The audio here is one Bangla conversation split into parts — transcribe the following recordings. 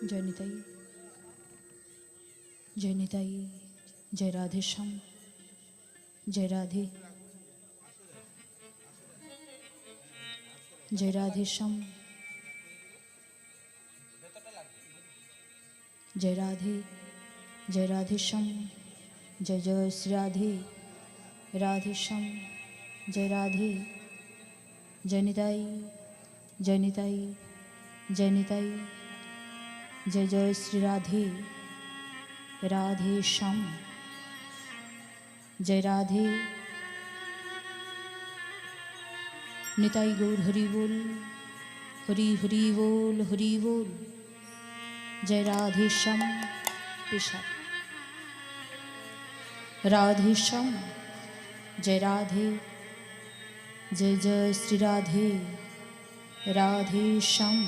जय निताई, जय निताई, जय राधे श्याम, जय राधे, जय राधे श्याम, जय राधे, जय राधे श्याम, जय जय श्री राधे, राधे श्याम, जय राधे, जय निताई, जय निताई, जय निताई, जय जय श्री राधे, राधे श्याम, जय राधे, निताई गौर हरि बोल, हरि हरि बोल, हरि बोल, जय राधे श्याम, पेशा राधे श्याम, जय राधे, जय जय श्री राधे, राधे श्याम,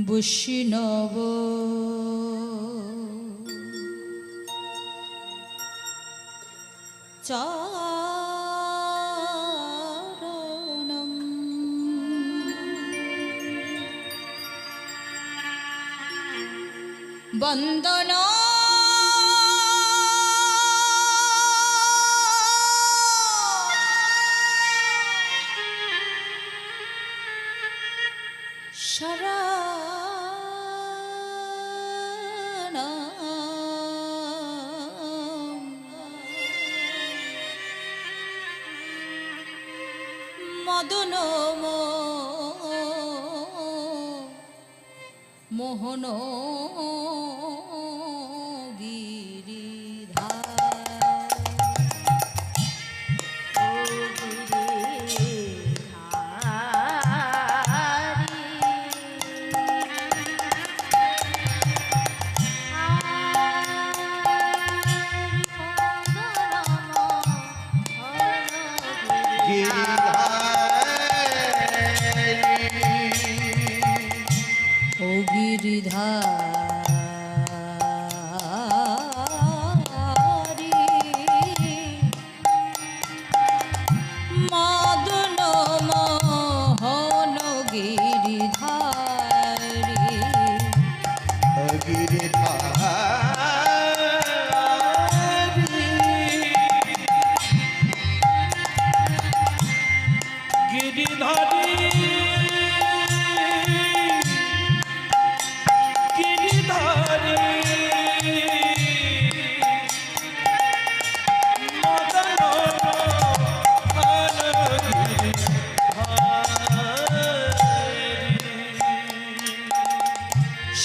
বৈষ্ণব চরণম বন্দন মদন মোহন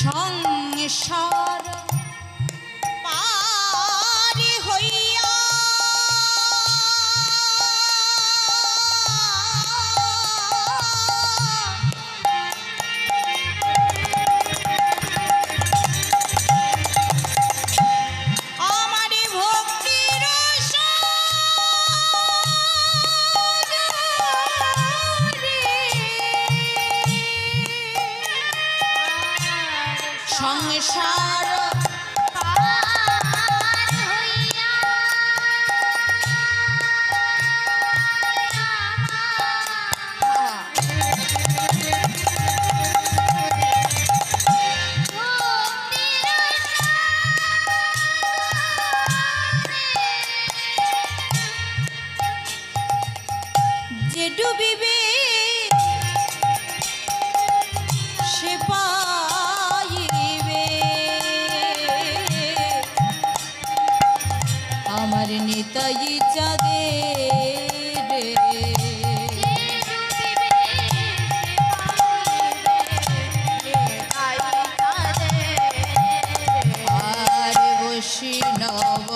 সংসার পারি হইয়া সংসার যে ডুবিবে সে পাইবে আমার নিতাই চাঁদের আর বসি নব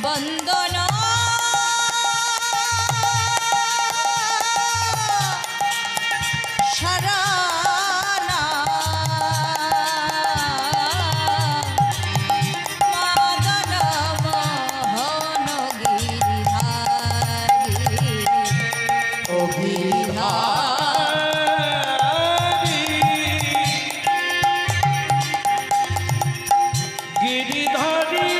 বন্দন শরণা মাদন মোহন গিরিধারী ও গিরিধারী গিরিধারী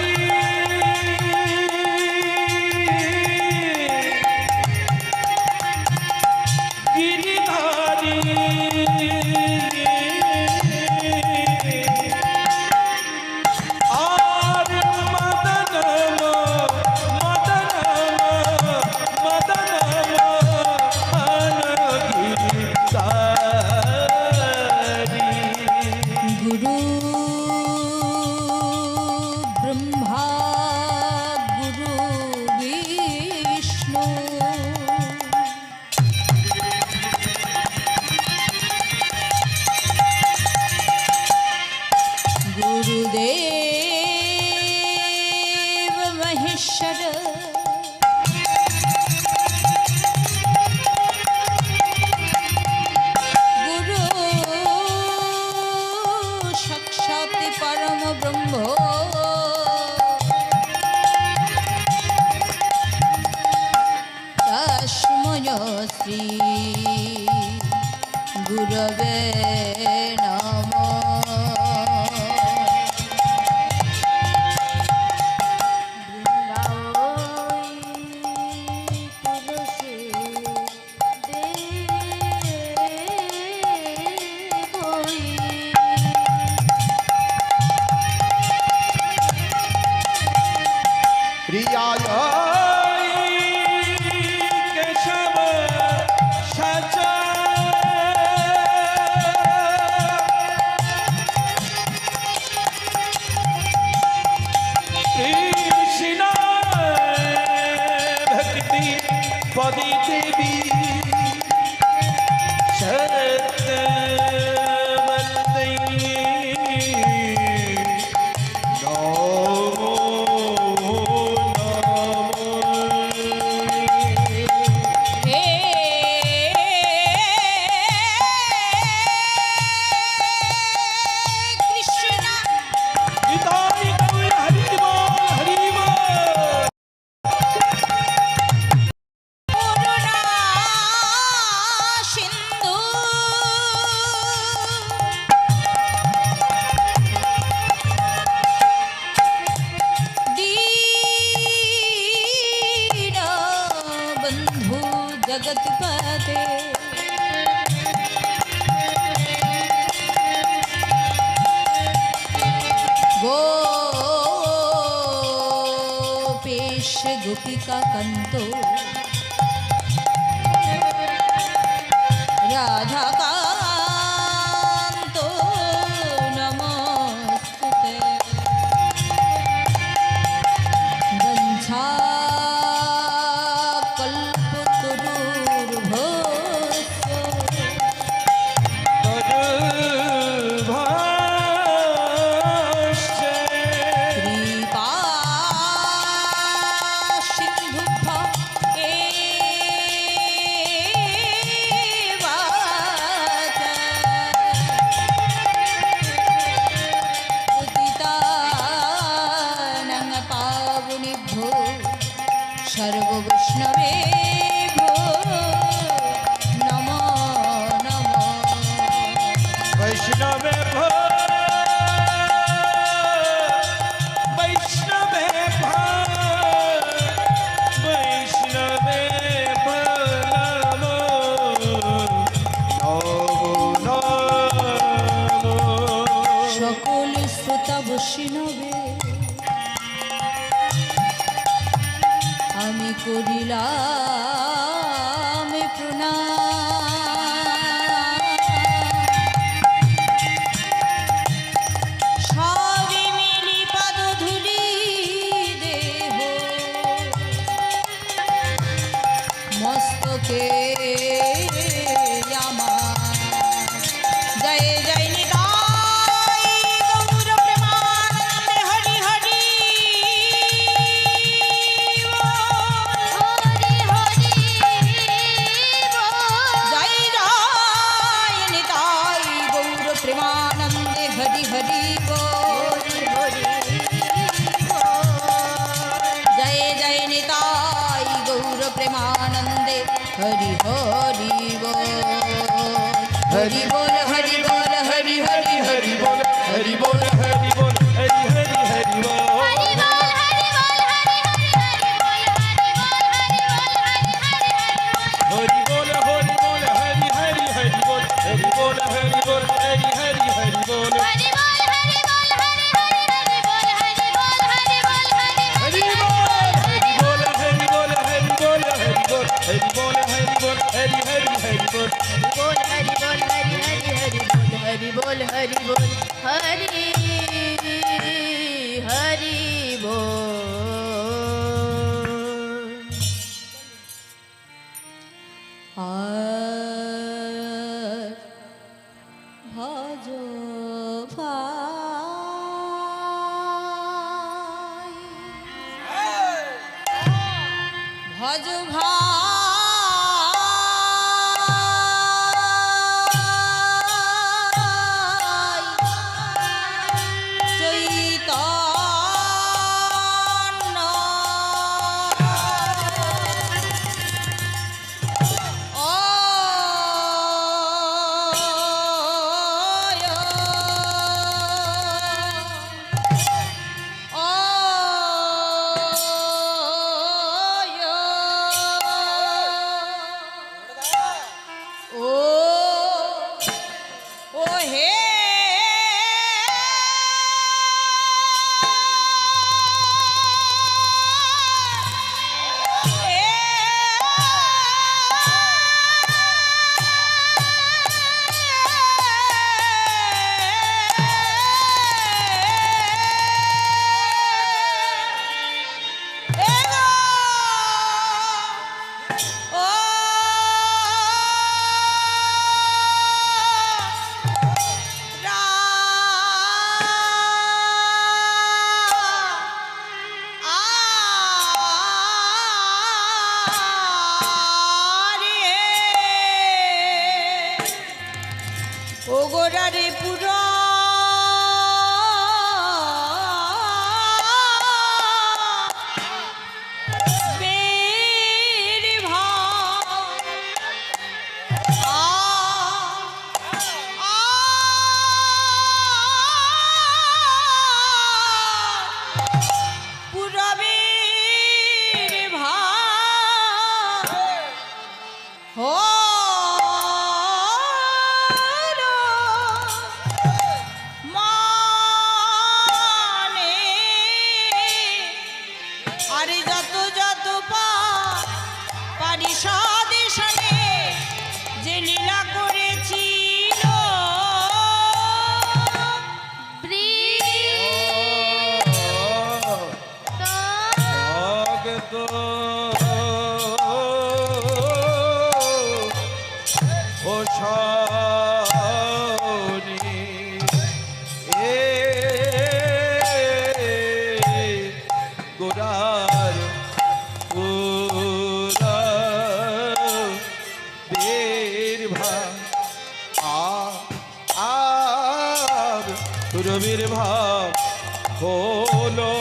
गुरुदेव महेश्वर गुरु साक्षात् परम ब्रह्म तस्मै श्री गुरवे नमः। प्रियाय केशव सचा कृष्ण भक्ति पदी देवी जगतपते गोपेश गोपिका कंतो राधा कांतो नमोस्तुते वंशा বৈষ্ণবে আমি করিলাম প্রণাম। সবে মিলি পাদ ধুলি দেহ মস্তকে আমার জয় জয় নিতাই গৌর প্রেমানন্দে হরি হরি হরি হরি জয় জয় নিতাই গৌর প্রেমানন্দে হরি হরি বল। জয় জয় নিতাই গৌর প্রেমানন্দে হরি হরি বল। হরি বল হরি বল হরি হরি হরি বল। हरि बोल हरि बोल हरि हरि हरि बोल হরি বল হরি বল হরি হরি হরি বল হরি বল হরি বল হরি হরি हरि बोल हरि बोल हरि बोल हरि बोल हरि हरि हरि बोल হরি বল হরি বল হরি হরি হরি বল হরি বল হরি বল হরি हरि बोल हरि बोल हरि बोल हरि बोल हरि बोल हरि बोल हरि हरि हरि बोल बोल हरि बोल हरि हरि हरि बोल हरि बोल हरि बोल हरि हरि बोल। আর ভজ ভাই ভজ ভাই চৈতন্য ওগোরারে পুরা বের ভাই পুরা বের ভাই হো মানে আরে যত যত পারিষদ সনে যে লীলা করেছিল भगत ओ शानी ए गोरार पूरा बेर भा तुरबीर भाव হলো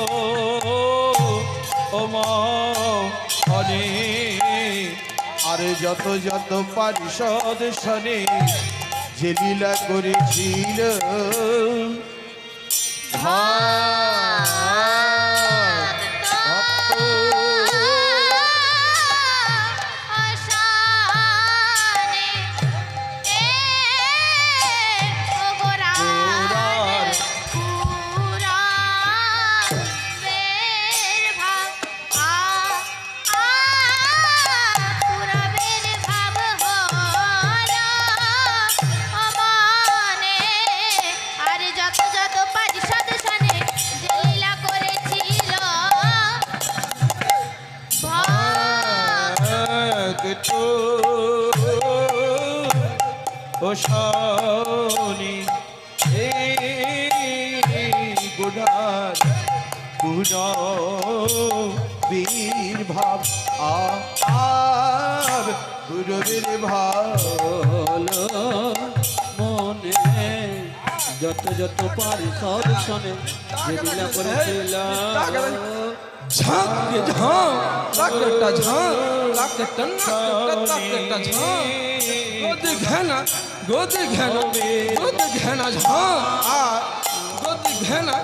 অনে আর যত যত পারিষদ সনে যে লীলা করেছিল শনি গুণার পুরো বীর ভাব আর গুরুবীর ভালো মনে যত যত পারি সব শোনে যে লীলা করেছিলাম ঝাঁকে ঝাঁ তাকেটা ঝাঁ তাকেটা তাকেটা ঝাঁ গোদি ঘেনা গোদি ঘেনা গোদি ঘেনা ঝাঁ আ গোদি ঘেনা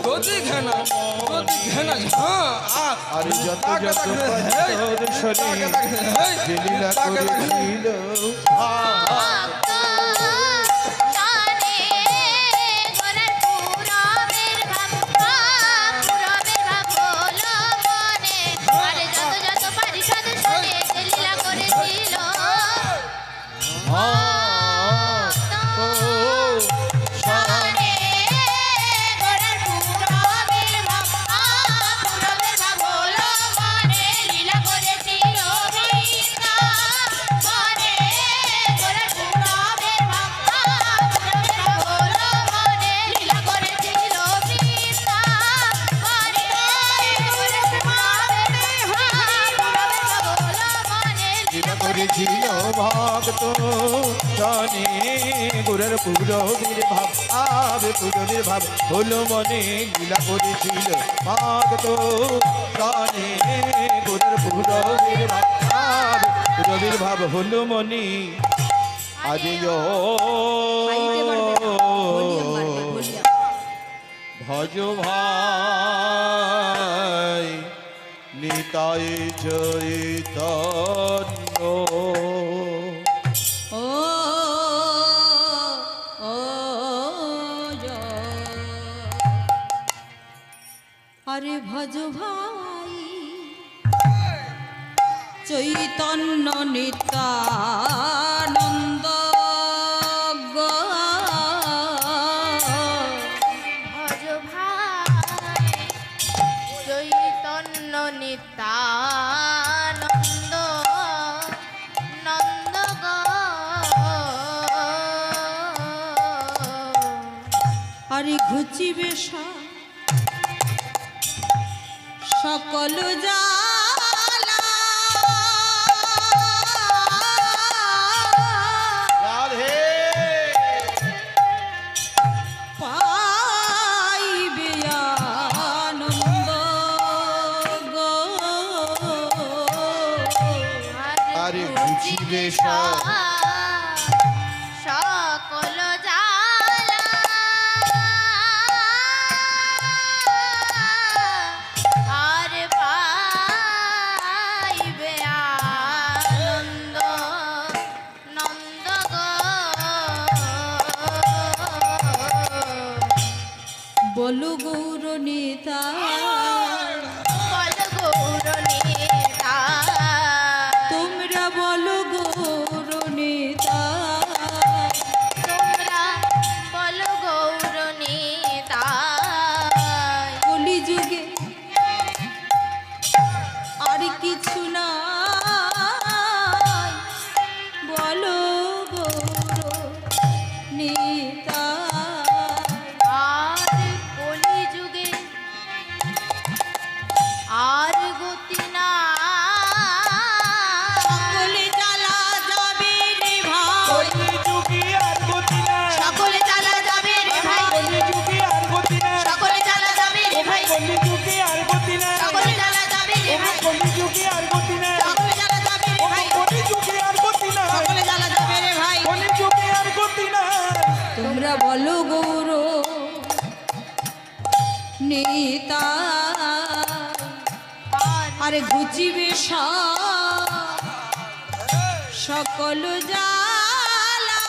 গোদি ঘেনা গোদি ঘেনা ঝাঁ আ আরে যত যত পাথর শনি যে লীলা করেছিল ভক্ত জানে গোরার পুরবের ভাব পুরবের ভাব হলো মনে আরে যত যত পারিষদ শোনে যে লীলা করেছিল জানে গোরার পুরবের ভাব পুরবের ভাব হলো মনে লীলা করেছিল বৃন্দা মনে গোরার পুরবের ভাব পুরবের ভাব হলো মনে লীলা করেছিল বৃন্দা মনে গোরার পুরবের ভাব পুরবের ভাব হলো মনে লীলা করেছিল ভক্ত জানে গুরের পুরবীর ভাব আবে পুরবীর ভাব হলো মনে লীলা করেছিল ভক্ত জানে গুরের পুরবীর ভাব আবে পুরবীর ভাব হলো মনে আজ ভজ ভাই নিতাই চৈতন্য ও ও আরে ভজ ভাই চৈতন্য নিত্যানন্দ ভজ ভাই চৈতন্য নিত্যানন্দ নন্দ আরে ঘুচিবে সকল জালা রাধে পাইবে আনন্দ গো আরে বুঝিবে সকল জালা আর পাইবে আনন্দ নন্দ বলু গৌর নেতা বল গৌর নেতা তোমরা বলো গৌর নেতা তোমরা বল গৌর নেতা কলিযুগে আর কিছু না বলো গৌর নেতা আর কলিযুগে আর গতি না সকলে জ্বালা যাবে রে ভাই কলিযুগে আর গতি নাই সকলে জ্বালা যাবে রে ভাই কলিযুগে আর গতি নাই সকলে জ্বালা যাবে রে ভাই কলিযুগে আর গতি নাই সকলে জ্বালা যাবে রে ভাই কলিযুগে আর গতি নাই সকলে জ্বালা যাবে রে ভাই কলিযুগে আর গতি নাই সকলে জ্বালা যাবে রে ভাই কলিযুগে আর গতি নাই তোমরা বলো গৌর নেতা আরে ঘুচিবে সকল জালা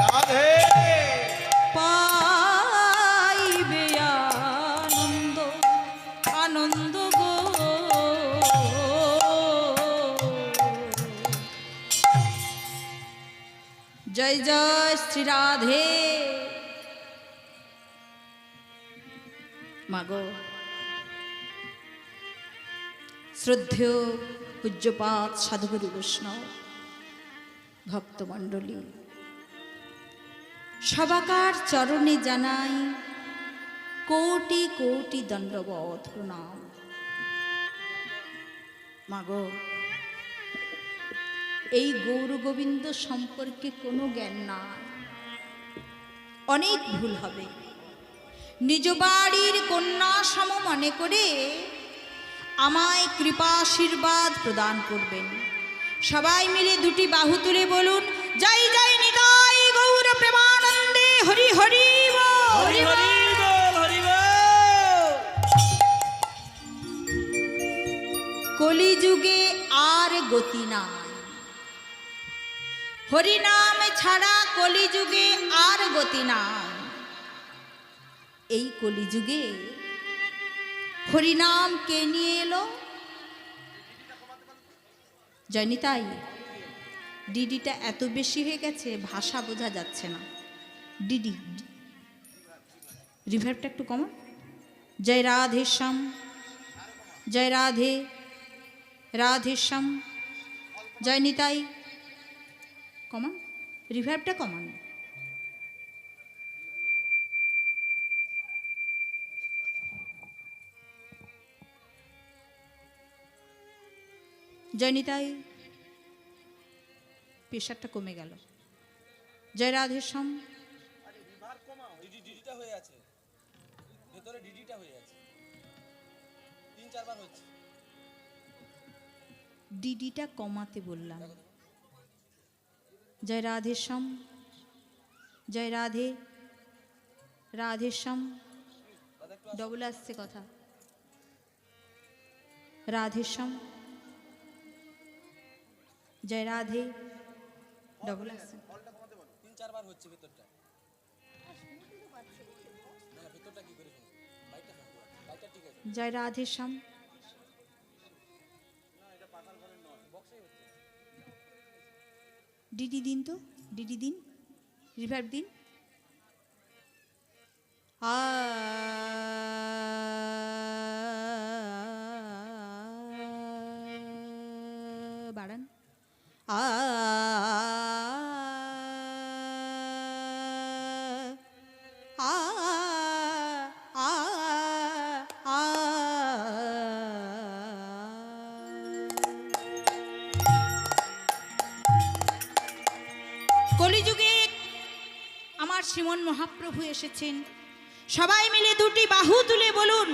রাধে পাইবে আনন্দ আনন্দ গো জয় জয় শ্রী রাধে মাগো শ্রদ্ধেয় পূজ্যপাত সাধুগুরু বৈষ্ণব ভক্তমণ্ডলী, সবাকার চরণে জানাই কোটি কোটি দণ্ডবত প্রণাম। মাগো, এই গৌর গোবিন্দ সম্পর্কে কোনো জ্ঞান নাই, অনেক ভুল হবে। নিজ বাড়ির কন্যা সম মনে করে আমায় কৃপা আশীর্বাদ প্রদান করবেন। সবাই মিলে দুটি বাহু তুলে বলুন, জয় জয় নিতাই গৌর প্রেমানন্দে হরি হরি বল। হরি হরি বল, হরি বল। কলিযুগে আর গতি নাই, হরিনাম ছাড়া কলিযুগে আর গতি নাই। এই কলিযুগে হরিনাম কে নিয়ে এলো? জয়নিতাই, ডিডিটা এত বেশি হয়ে গেছে ভাষা বোঝা যাচ্ছে না। ডিডি রিভার্বটা একটু কমান। জয় রাধে শ্যাম, জয় রাধে, রাধে শ্যাম, জয় নিতাই। কমান, রিভার্বটা কমান। জয় নিতাই, প্রেশারটা কমে গেল। জয় রাধে শ্যাম। ডিডিটা হয়ে আছে, ভেতরে ডিডিটা হয়ে আছে, 3-4 বার হচ্ছে। ডিডিটা কমাতে বললাম। জয় রাধে শ্যাম, জয় রাধে, রাধে শ্যাম। ডবল আসছে কথা। রাধে শ্যাম, জয় রাধে, ডবল আসছে। 3-4 বার হচ্ছে ভেতরটা। না ভেতরটা কি করে শুনছো? বাইকটা শুনছো? বাইকটা ঠিক আছে। জয় রাধে শ্যাম। ডিডি দিন তো, ডিডি দিন, রিভার্ব দিন। বাড়ান। কলিযুগে আমার শ্রীমন মহাপ্রভু এসেছেন। সবাই মিলে দুটি বাহু তুলে বলুন,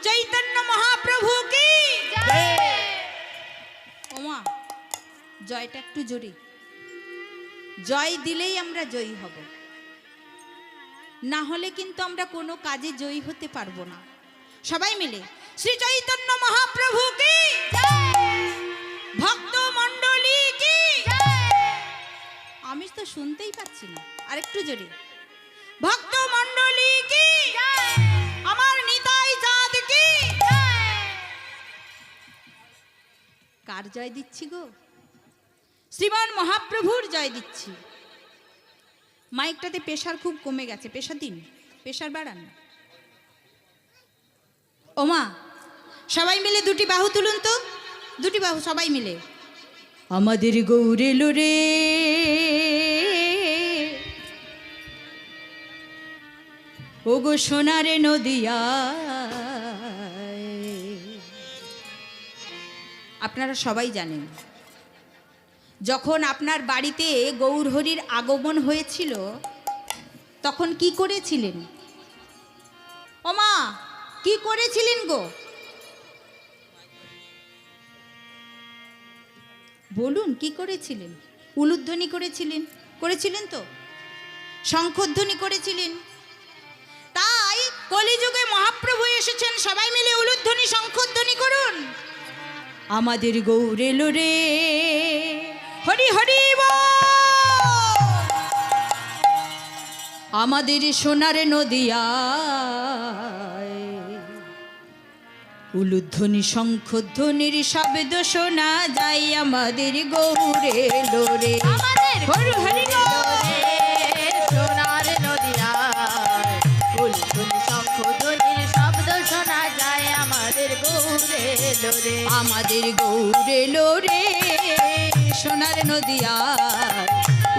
চৈতন্য মহাপ্রভু কি জয়। ওমা, জয়টা একটু জোরে। জয় দিলেই আমরা জয়ী হব, না হলে কিন্তু আমরা কোনো কাজে জয়ী হতে পারবো না। সবাই মিলে শ্রী চৈতন্য মহাপ্রভু কি জয়, ভক্ত মণ্ডলী কি জয়। আমি তো শুনতেই পাচ্ছি না, আরেকটু জোরে। ভক্ত মণ্ডলী কি জয়, আমার নিতাই চাঁদ কি জয়। কার জয় দিচ্ছি গো? শ্রীমান মহাপ্রভুর জয় দিচ্ছি। মাইকটাতে প্রেশার খুব কমে গেছে, প্রেশার দিন, প্রেশার বাড়ান। ওমা, সবাই মিলে দুটি বাহু তুলুন তো, দুটি বাহু সবাই মিলে। আমাদের গৌরে লোরে ও গো সোনারে নদিয়া। আপনারা সবাই জানেন, যখন আপনার বাড়িতে গৌরহরির আগমন হয়েছিল তখন কি করেছিলেন? ওমা, কি করেছিলেন গো? বলুন, কি করেছিলেন? উলুধ্বনি করেছিলেন, করেছিলেন তো? শঙ্খধ্বনি করেছিলেন। তাই কলিযুগে মহাপ্রভু এসেছেন, সবাই মিলে উলুধ্বনি শঙ্খধ্বনি করুন। আমাদের গৌরে লোরে হরি হরি বল। আমাদের সোনার নদিয়ায় উলুধ্বনি শঙ্খধ্বনির শব্দ শোনা যায়। আমাদের গৌরে লোরে হরি হরি বল। সোনার নদিয়ায় উলুধ্বনি শঙ্খধ্বনির শব্দ শোনা যায়। আমাদের গৌরে লোরে আমাদের গৌরে লোরে সোনার নদিয়ার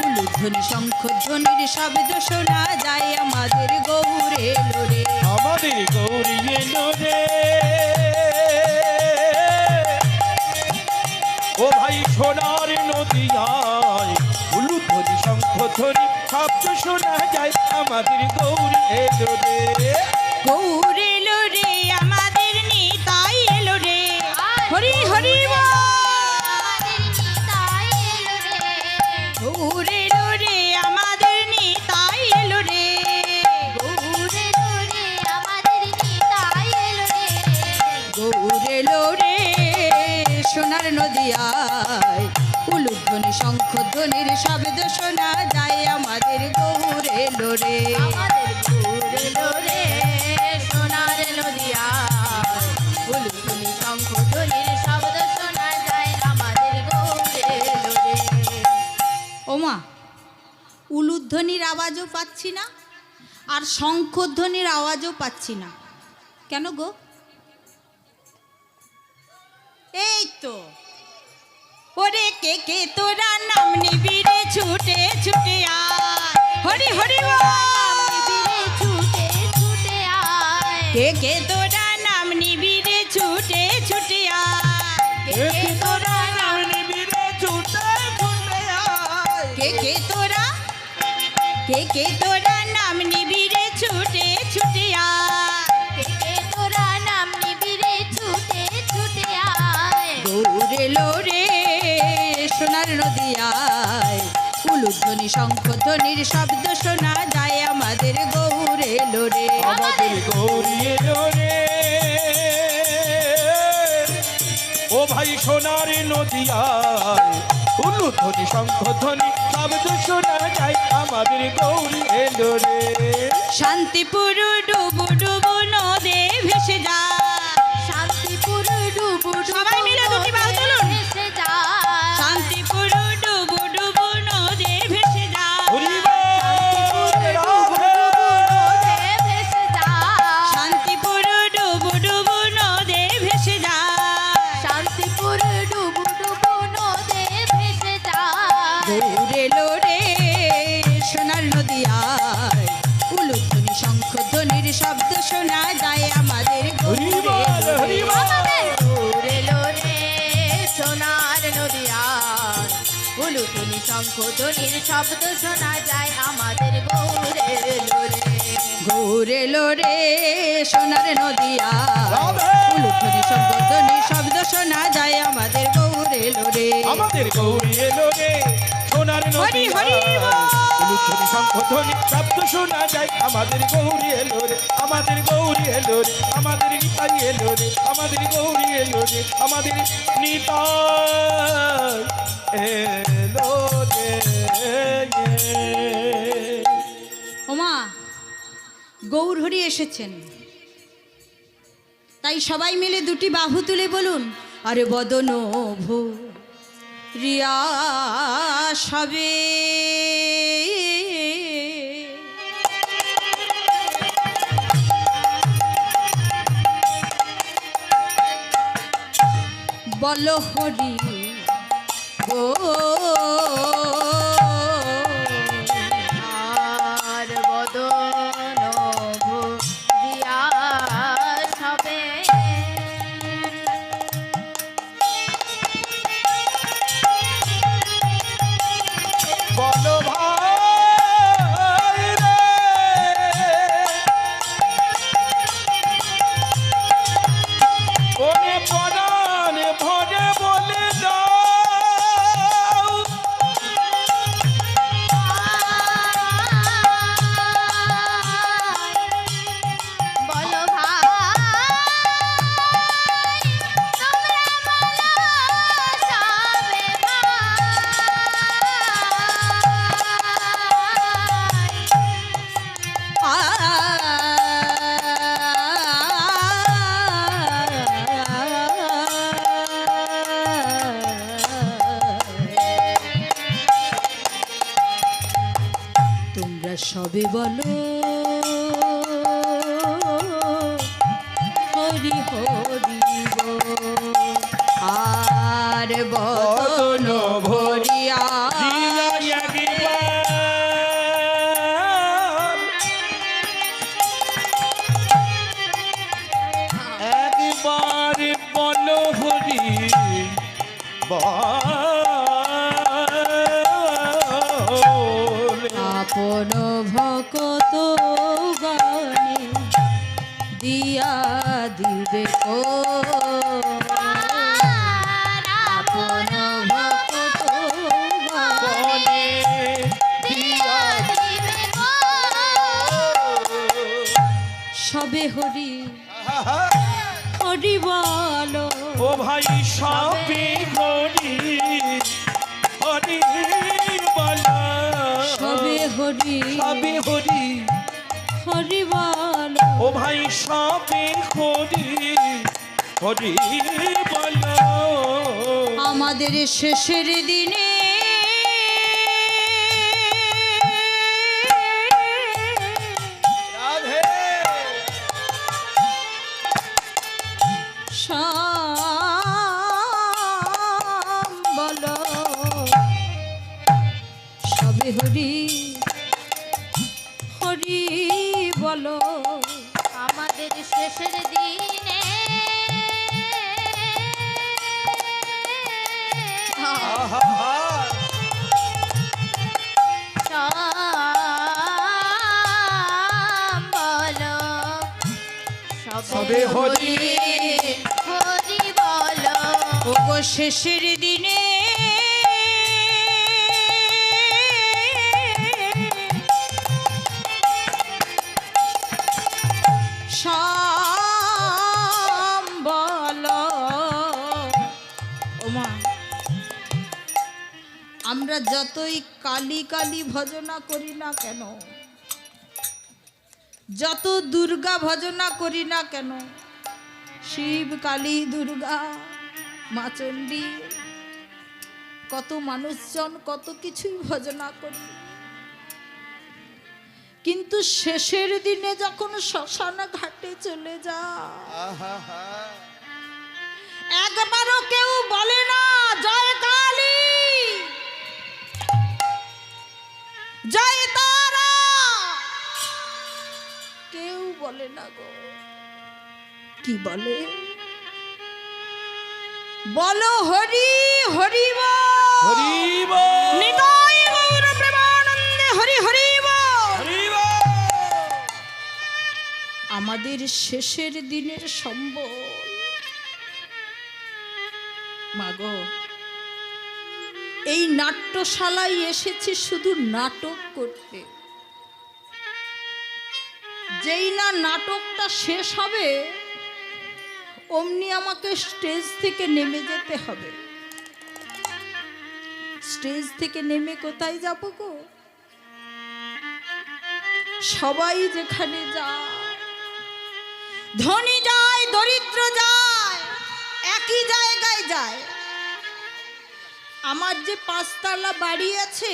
উলুধ্বনি শঙ্খধ্বনির শব্দ শোনা যায় আমাদের গৌরে লোরে। আমাদের গৌরী এলো রে ও ভাই সোনার নদিয়ায় উলুধ্বনি শঙ্খধ্বনি শব্দ শোনা যায় আমাদের গৌরী এলো রে। গৌরে লোরে আমাদের নিতাই এলো রে, হরি হরি বল। গৌরে লোরে আমাদের নিতাই এলো রে, গৌরে লোরে সোনার নদিয়ায় উলুধ্বনি শঙ্খধ্বনির শব্দ শোনা যায় আমাদের গৌরে লোরে। ওমা, উলুধ্বনির আওয়াজও পাচ্ছি না আর শঙ্খধ্বনির আওয়াজও পাচ্ছি না, কেন গো? এই তো ওরে কে কে তোরা নাম নিবি রে ছুটে ছুটে আয়, হরি হরি বল। কে কে তোরা নাম নিবি রে ছুটে ছুটে আয়, কে কে তোরা নাম নিবি রে ছুটে ছুটে আয়, কে কে তোরা নাম নিবি রে ছুটে ছুটে আয়। গৌরে লোরে সোনার নদিয়ায় উলুধ্বনি শঙ্খধ্বনির শব্দ শোনা যায় আমাদের গৌরে লোরে। আমাদের গৌরী এলো রে ও ভাই সোনার নদিয়ায় উলুধ্বনি শঙ্খধ্বনি শব্দ শোনা যায় আমাদের গৌরী এলো রে। শান্তিপুর ডুবু ডুবু নদে ভেসে যায়, সবাই মিলে দুটি বাহু তুলুন। শান্তিপুর ডুবু ডুবু নদে ভেসে যায়, হরি বল রাধে। শান্তিপুর ডুবু ডুবু নদে ভেসে যায়। গৌরে লোরে সোনার নদিয়ায় উলুধ্বনি শঙ্খধ্বনির শব্দ শোনা যায় আমাদের হরি গৌরে বল হরি লোরে। উলুধ্বনি শঙ্খধ্বনির শব্দ শোনা যায় আমাদের গৌরে লোরে। গৌরে লোরে সোনার নদিয়ায় রাধে। উলুধ্বনি শঙ্খধ্বনির শব্দ শোনা যায় আমাদের গৌরে লোরে। আমাদের গৌরী এলো রে সোনার হরি হরি নদিয়ায় বল। উলুধ্বনি শঙ্খধ্বনি শব্দ শোনা যায় আমাদের গৌরী এলো রে। আমাদের গৌরী এলো রে আমাদের নিতাই এলো রে। আমাদের গৌরী এলো রে আমাদের নিতাই এলো রে। ওমা, গৌর হরি এসেছেন, তাই সবাই মিলে দুটি বাহু তুলে বলুন, আরে বদন ভো রিয়া সবে বল হরি গো। আর বদন ভরিয়া সবে বলো ভাই রে কোনে পরাণ ভরে বলে দাও বলো ভাই তোমরা বলো সবে তোমরা সবে বলো হরি হরি বল। বদন ভরিয়া একবার বল হরি বল। আপন ভকত গণে দিয়া দিবে কো আপন ভকত গণে দিয়া দিবে গো। সবে হরি হরি বলো ও ভাই সবে হরি হরি বল। সবে হরি সবে হরি হরি বলো ও ভাই সবে হরি হরি বল। আমাদের শেষের দিনে বলো সবে হরি হরি বলো আমাদের শেষের দিনে বলো সবে হরি হরি বলো ওগো শেষের দিনে বলো ওমা আমরা যতই কালী কালী ভজনা করি না কেন, যত দুর্গা ভজনা করি না কেন, শিব কালী দুর্গা মা চণ্ডী কত মানুষজন কত কিছুই ভজনা করি, কিন্তু শেষের দিনে যখন শ্মশান ঘাটে চলে যায় একবারও কেউ বলে না জয় কালী জয় তারা, কেউ বলে না গো। কি বলে? বলো হরি হরি বল, হরি বল। নিতাই গৌর প্রেমানন্দে হরি হরি বল। হরি বল। আমাদের শেষের দিনের সম্বল মাগো, এই নাট্যশালায় এসেছি শুধু নাটক করতে। যেই না নাটকটা শেষ হবে অমনি আমাকে স্টেজ থেকে নেমে যেতে হবে। স্টেজ থেকে নেমে কোথায় যাব গো? সবাই যেখানে যায়, ধনী যায় দরিদ্র যায়, একই জায়গায় যায়। আমার যে 5 তলা বাড়ি আছে,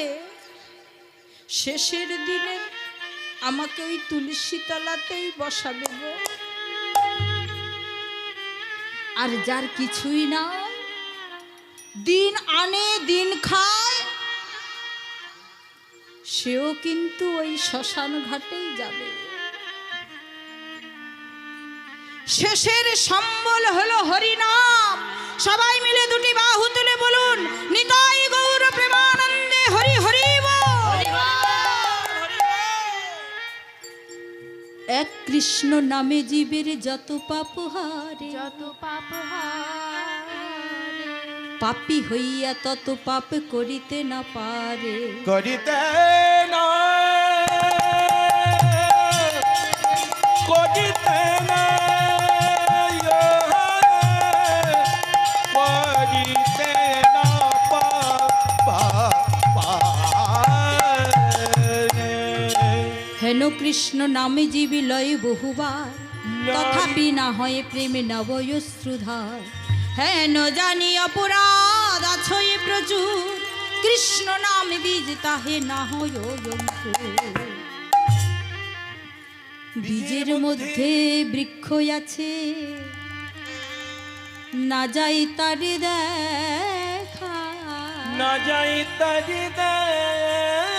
শেষের দিনে আমাকে ওই তুলসী তলাতেই বসাবে গো। আর যার কিছুই না, দিন আনে দিন খায়, সেও কিন্তু ওই শ্মশান ঘাটেই যাবে। শেষের সম্বল হলো হরিনাম। সবাই মিলে দুটি বাহু তুলে বলুন নিতাই গৌর প্রেমানন্দে হরি হরি বল। এক কৃষ্ণ নামে জীবের যত পাপ হারে, যত পাপ হারে পাপী হইয়া তত পাপ করিতে না পারে। করিতে না করিতে না করিতে না হেন কৃষ্ণ নামে জীবী লয় বহুবার, তথাপি না হয় প্রেমে নবয়শ্রুধার। হেন জানি অপরাধ আছয় প্রচুর, কৃষ্ণ নামে বীজ তাহে না হয় অঙ্কুর। বীজের মধ্যে বৃক্ষ আছে, না যাই তারে দেখ না যাই তারি দেখা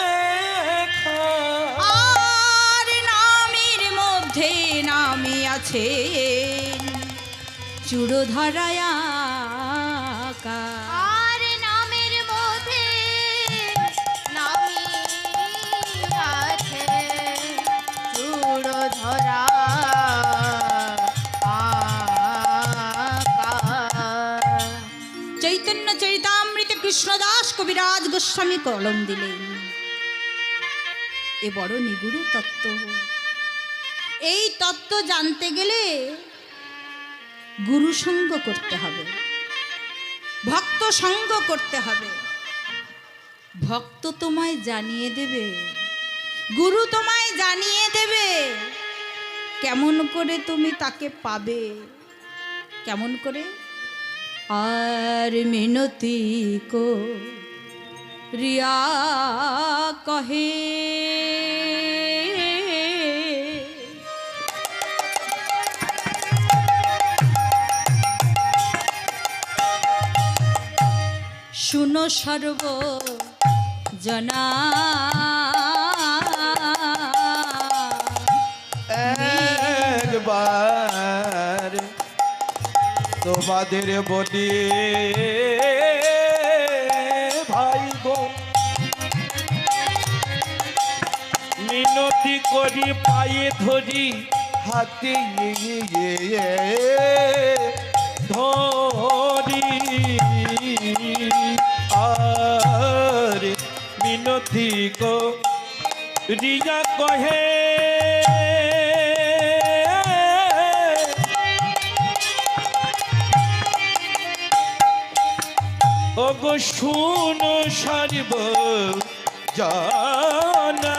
আর নামের মধ্যে নামে আছে চূড়ধরায় আর নামের মধ্যে নামি আছে চূড়ধরা চৈতন্য চরিতামৃতে কৃষ্ণদাস কবিরাজ গোস্বামী কলম দিলেন। এ বড় নিগুড় তত্ত্ব। এই তত্ত্ব জানতে গেলে গুরু সঙ্গ করতে হবে, ভক্ত সঙ্গ করতে হবে। ভক্ত তোমায় জানিয়ে দেবে, গুরু তোমায় জানিয়ে দেবে কেমন করে তুমি তাকে পাবে, কেমন করে। আর মিনতি কো রিয়া কহে শুনো সর্ব জনা একবার তোমাদের বলি ভাই বোন, মিনতি করি পায়ে ধরি হাতে ধরি আর মিনতি করিয়া কহে ওগো শুনো সর্ব জানা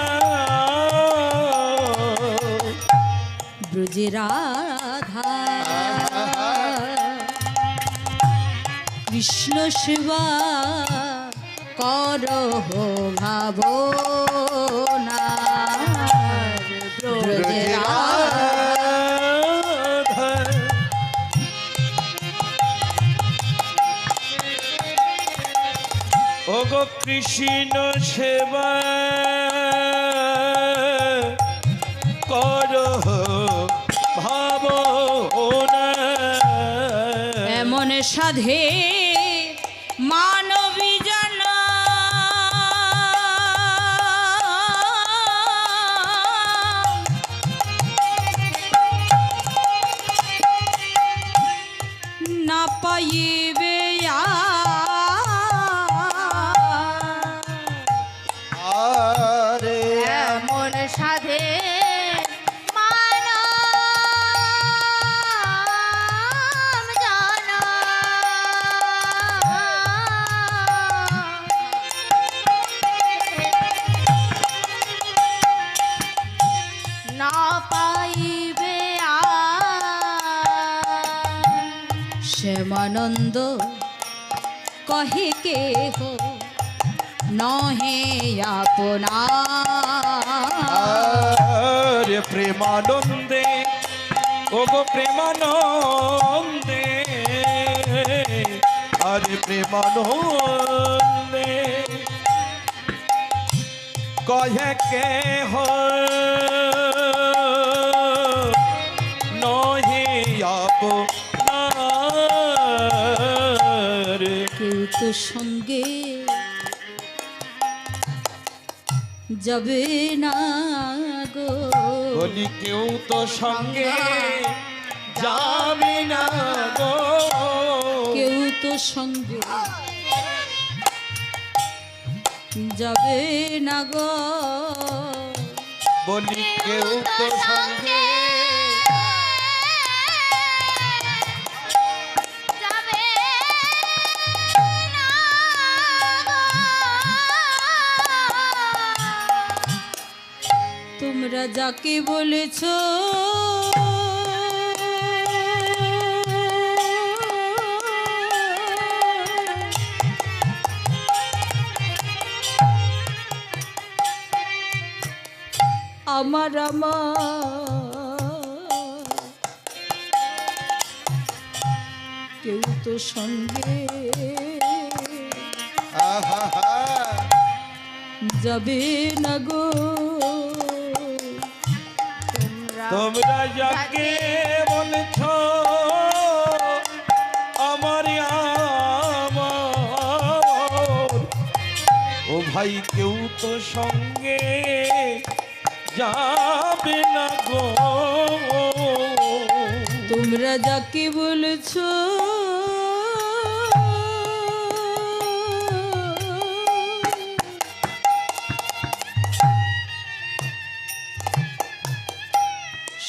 ব্রজে রাধা কৃষ্ণ সেবা করো ভাবনা ব্রজে রাধা ওগো কৃষ্ণ সেবা করো ভাবনা এমন সাধে মানবী জন না পাইবে আরে এমন সাধে মানব জানা না পাইবে শ্যামানন্দ কহে কে হো নহে আপনা আরে প্রেমানন্দে ওগো প্রেমানন্দে আরে প্রেমানন্দে কহে কে নহে আপনার কেউ তো সঙ্গে যাবে না গো বলি কেউ তো সঙ্গে যাবে না গো কেউ তো সঙ্গে যাবে না গো বলি কেউ তো সঙ্গে যাবে না তোমরা যাকে বলেছো আমার কেউ তো সঙ্গে আহা যাবে না গো তোমরা যাকে বলেছ আমার আমার, ও ভাই কেউ তো সঙ্গে যাবে না গো। তোমরা যাকে বলেছো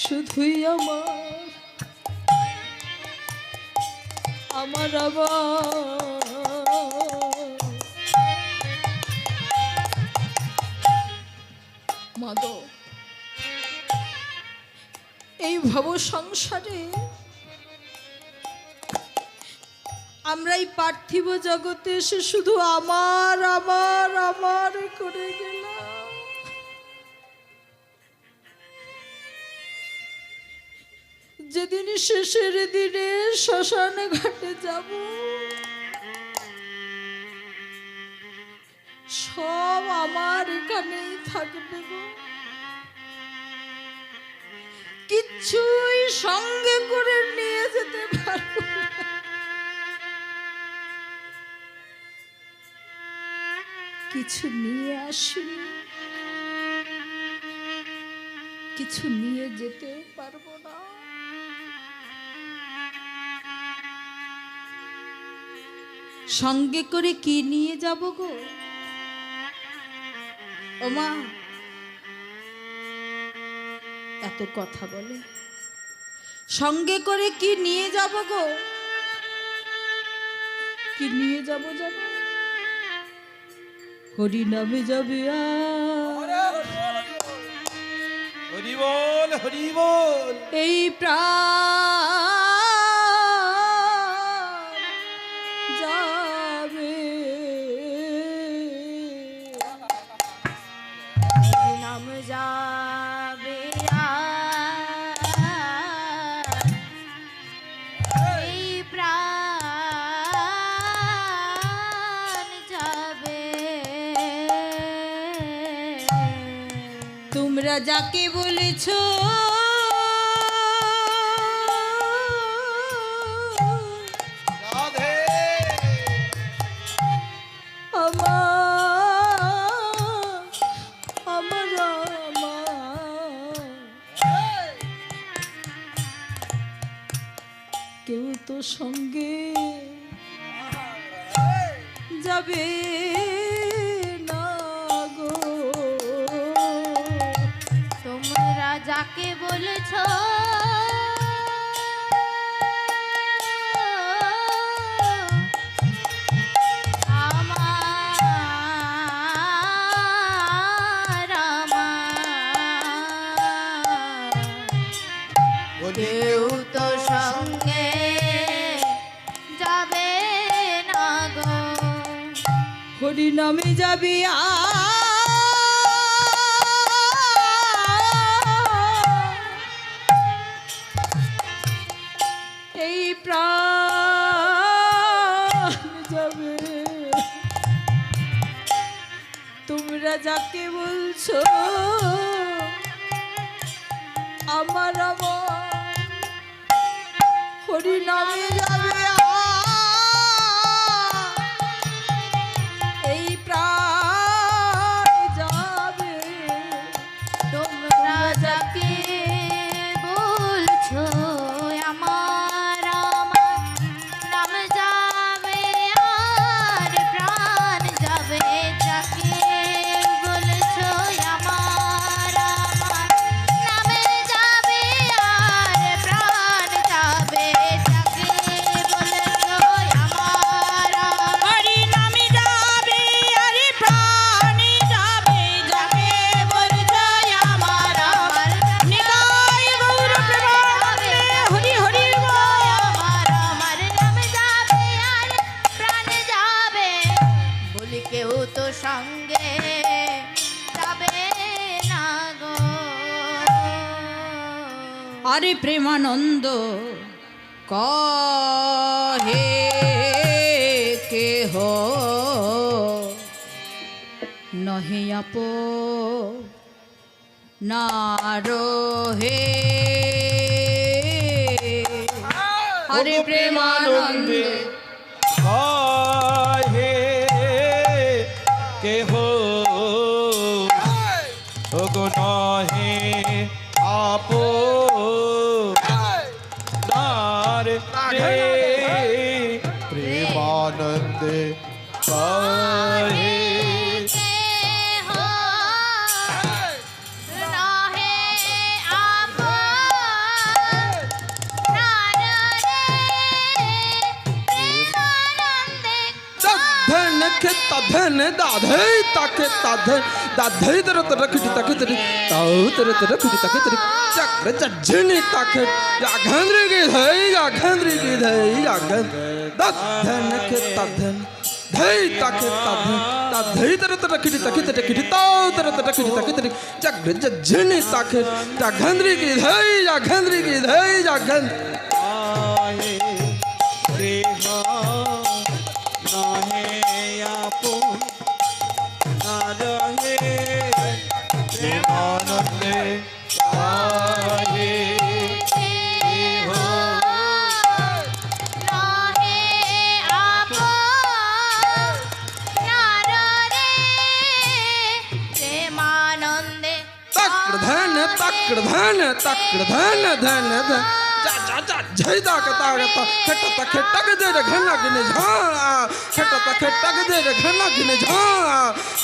শুধুই আমার আমার মাদো এই ভব সংসারে আমরা এই পার্থিব জগতে এসে শুধু আমার আমার আমার করে গেলাম। যেদিন শেষের দিনে শ্মশান ঘাটে যাব, সব আমার এখানেই থাকবে গো, কিচ্ছুই সঙ্গে করে নিয়ে যেতে পারবো না। কিছু নিয়ে আসিনি, কিছু নিয়ে যেতেও পারবো না। সঙ্গে করে কি নিয়ে যাব গো ওমা? এত কথা বলে, সঙ্গে করে কি নিয়ে যাব গো? কি নিয়ে যাব জানো? হরি নামে যাবে হরি বল হরি বল। এই প্রাণ যাবে, নাম যাবে এই প্রাণ যাবে। তোমরা যাকে বলেছো রাধে আমার আমার কেউ তো সঙ্গে যাবে না গো। তোমরা যাকে বলেছো আমার আমার, কেউ তো সঙ্গে যাবে না গো। হরি নামে যাবে এই প্রাণ যাবে। তোমরা যাকে বলছো আমার আমার, হরি নামে যাবে এই প্রাণ যাবে। তোমরা যাকে বলছো আমার আমার, নাম যাবে আর প্রাণ যাবে। যাকে বলছো আমার আমার, নামে যাবে আর প্রাণ যাবে। যাকে বলছো আমার আমার, হরি নামে যাবে আরে প্রাণ যাবে। যাকে বলছো আমার আমার, নিতাই গৌর প্রেমানন্দে হরি হরি বল। আমার আমার, নাম যাবে আর প্রাণ যাবে। বলি কেউ তো সঙ্গে যাবে না গো। আরে প্রেমানন্দ কহে কে হো নহে আপ নারহে হরে প্রেমানন্দে কহে কেহ ওগো নহে আপো নার রে প্রেমানন্দে কহে কেহ নহে আপন নাররে প্রেমানন্দে धन खेता धन दाधे ताके ताधे दाधे तर रखी ताके तरी ताऊ तर रखी ताके तरी चक्र चज्जनी ताके गाघंद्री की धई गाघन धन खेता धन धई ताके ताधे ताधे तर रखी ताके तरी ताऊ तर रखी ताके तरी चक्र चज्जनी ताके गाघंद्री की धई गाघन आहे देह नहे आपन नारहे प्रेमानंदे आहे देह নহে আপন নাররে প্রেমানন্দে तक्र धन धन जा जा जा जय दा कता कता खट्टा दे रे घना गिने झा खट्टा दे रे घना गिने झा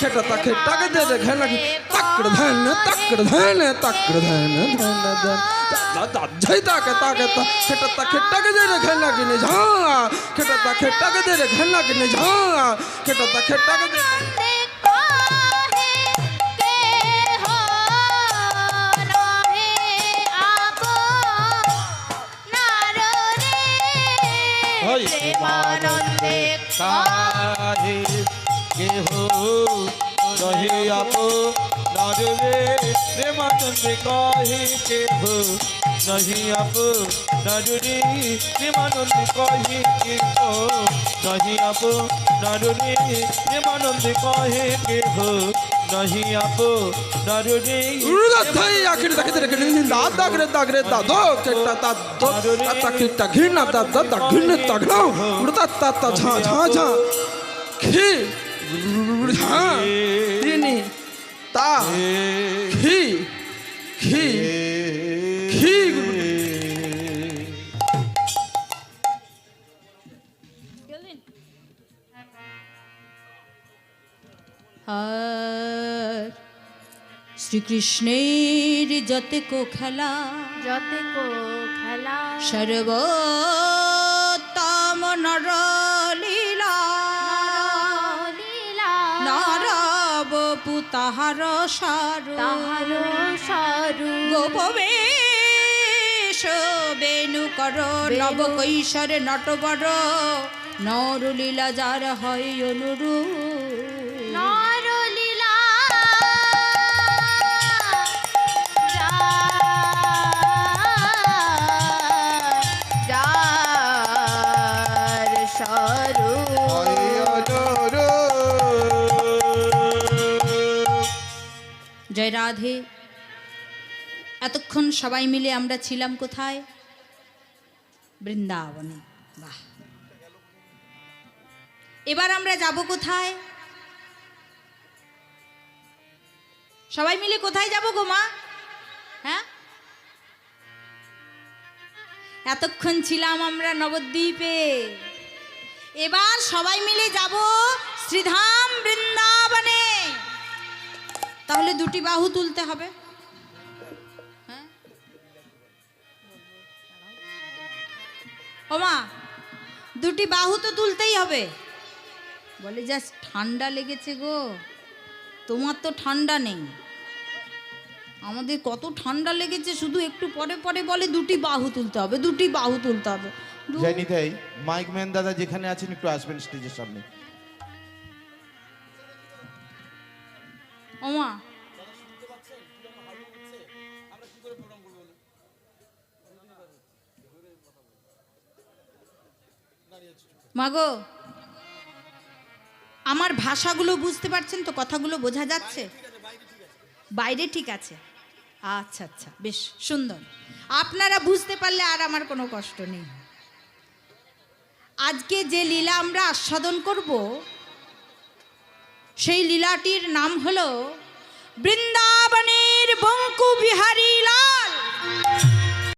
खट्टा दे रे घना गिने तक्र धन धन जा जा जा जय दा कता खट्टा दे रे घना गिने झा खट्टा दे रे घना गिने झा खट्टा दे তে কহে কেহ নহে আপন নাররে প্রেমানন্দে কাহে কেহ নহে আপন নাররে প্রেমানন্দে কাহে কেহ নহি আপন নাররে প্রেমানন্দে কাহে কেহ নহি আপন নাররে প্রেমানন্দে কাহে কেহ নহি আপন নাররে উড়াথাই আখির তাকে রে গনি দাগরে দাদো কেটা তাদো তাকিটা ঘিনা দাদা ঘিনে তাগনা উড়তা তা ঝা খি ঝা তিনি তা খি খি খি আর শ্রীকৃষ্ণের যতেকো খেলা যতে কো খেলা সর্বোত্তম নরলীলা লীলা নরবপু তাহার সারু তাহার সারু গোপবেশ বেণু কর নব কৈশোর নটবর নরলীলা যার হয় অনুরূপ নরলীলা যার সরু জয় রাধে। এতক্ষণ সবাই মিলে আমরা ছিলাম কোথায়? বৃন্দাবনে। বাহ, এবার আমরা যাব কোথায়? সবাই মিলে কোথায় যাব গো মা? হ্যাঁ, এতক্ষণ ছিলাম আমরা নবদ্বীপে, এবার সবাই মিলে যাব শ্রীধাম বৃন্দাবনে। তাহলে দুটি বাহু তুলতে হবে। হ্যাঁ ও মা, দুটি বাহু তো তুলতেই হবে। বলে জাস্ট ঠান্ডা লেগেছে গো, তোমার তো ঠান্ডা নেই, আমাদের কত ঠান্ডা লেগেছে। শুধু একটু পরে পরে বলে দুটি বাহু তুলতে হবে, দুটি বাহু তুলতে হবে। জানি তাই মাইক ম্যান দাদা যেখানে আছেন একটু আসবেন স্টেজের সামনে। ওমা, মাগো আমার ভাষাগুলো বুঝতে পারছেন তো? কথাগুলো বোঝা যাচ্ছে? বাইরে ঠিক আছে, আচ্ছা আচ্ছা, বেশ সুন্দর। আপনারা বুঝতে পারলে আর আমার কোনো কষ্ট নেই। আজকে যে লীলা আমরা আস্বাদন করব সেই লীলাটির নাম হলো বৃন্দা